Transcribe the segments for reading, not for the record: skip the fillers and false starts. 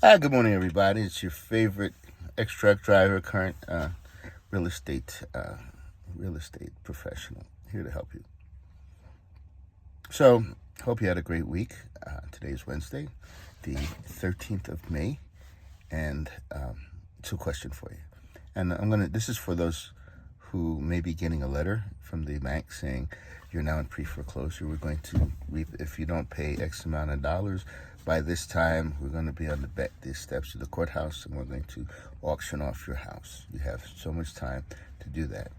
Good morning, everybody. It's your favorite ex-truck driver, current real estate professional, here to help you. So, hope you had a great week. Today is Wednesday, the 13th of May, and it's a question for you. And this is for those who may be getting a letter from the bank saying you're now in pre-foreclosure. We're going to if you don't pay X amount of dollars by this time, we're going to be on the steps of the courthouse, and we're going to auction off your house. You have so much time to do that.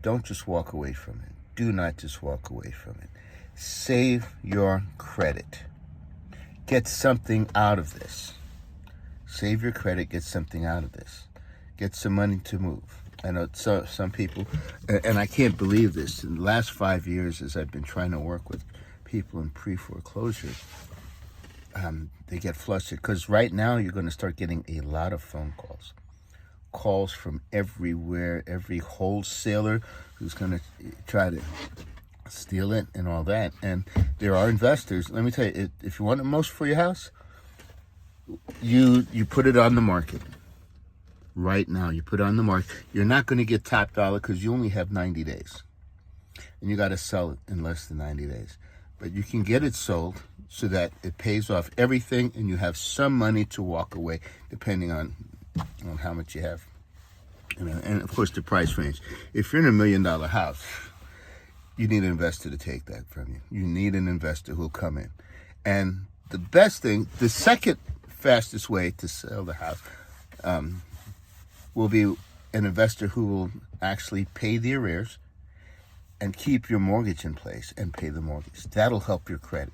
Don't just walk away from it. Do not just walk away from it. Save your credit. Get something out of this. Save your credit. Get something out of this. Get some money to move. I know some people, and I can't believe this, in the last 5 years as I've been trying to work with people in pre-foreclosure, they get flustered because right now you're going to start getting a lot of phone calls from everywhere, every wholesaler who's going to try to steal it and all that. And there are investors. Let me tell you, if you want the most for your house, you put it on the market. Right now, you put it on the market. You're not going to get top dollar because you only have 90 days. And you got to sell it in less than 90 days. But you can get it sold so that it pays off everything and you have some money to walk away, depending on how much you have. And of course, the price range. If you're in $1 million house, you need an investor to take that from you. You need an investor who'll come in. And the best thing, the second fastest way to sell the house, will be an investor who will actually pay the arrears and keep your mortgage in place and pay the mortgage. That'll help your credit.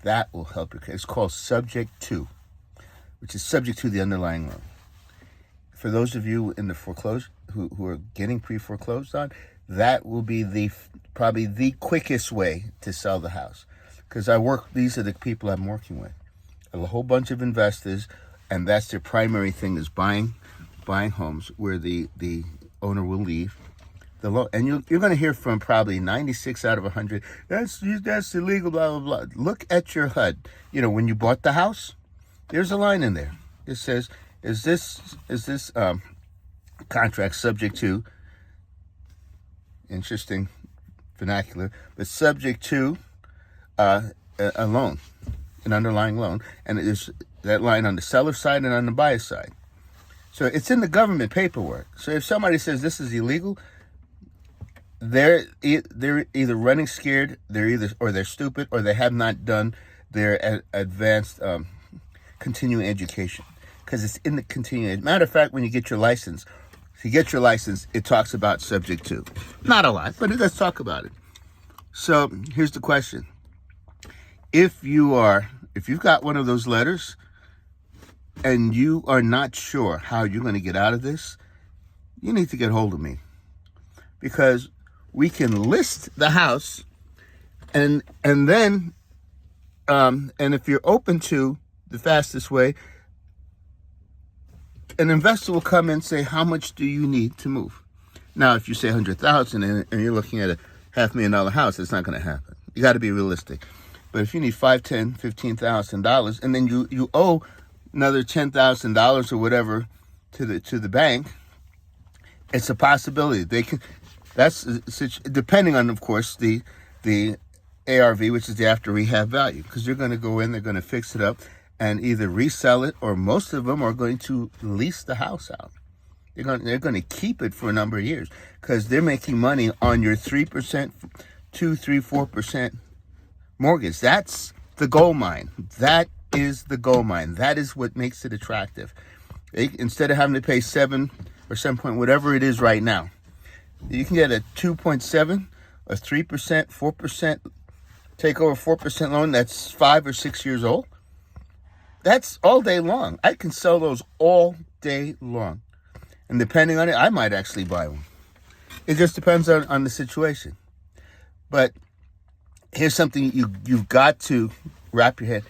That will help your credit. It's called subject to, which is subject to the underlying loan. For those of you in the foreclosure who are getting pre-foreclosed on, that will be probably the quickest way to sell the house. Because these are the people I'm working with. A whole bunch of investors, and that's their primary thing, is buying homes where the owner will leave the loan. And you're going to hear from probably 96 out of 100, that's illegal, blah, blah, blah. Look at your HUD. When you bought the house, there's a line in there. It says, is this contract subject to, interesting vernacular, but subject to a loan, an underlying loan. And it is that line on the seller side and on the buyer side. So it's in the government paperwork. So if somebody says this is illegal, they're either running scared, they're stupid, or they have not done their advanced continuing education, because it's in the continuing. Matter of fact, when you get your license, it talks about subject to. Not a lot, but it does talk about it. So here's the question: if you've got one of those letters, and you are not sure how you're going to get out of this, you need to get hold of me, because we can list the house, and then if you're open to the fastest way, an investor will come and say, how much do you need to move? Now, if you say $100,000 and you're looking at a $500,000 house, it's not going to happen. You got to be realistic. But if you need $5,000, $10,000, $15,000, and then you owe another $10,000 or whatever to the bank, it's a possibility. They can. That's depending on, of course, the ARV, which is the after rehab value, because they're going to go in, they're going to fix it up, and either resell it, or most of them are going to lease the house out. They're going to keep it for a number of years because they're making money on your 3%, 2, 3, 4% mortgage. That's the gold mine. That is the gold mine. That is what makes it attractive. Instead of having to pay 7 or 7 point whatever it is right now, you can get a 2.7, a 3%, 4%, take over 4% loan that's 5 or 6 years old. That's all day long. I can sell those all day long. And depending on it, I might actually buy one. It just depends on the situation. But here's something you've got to wrap your head.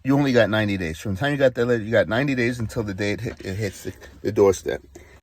You only got 90 days. From the time you got that letter, you got 90 days until the day it hits the doorstep.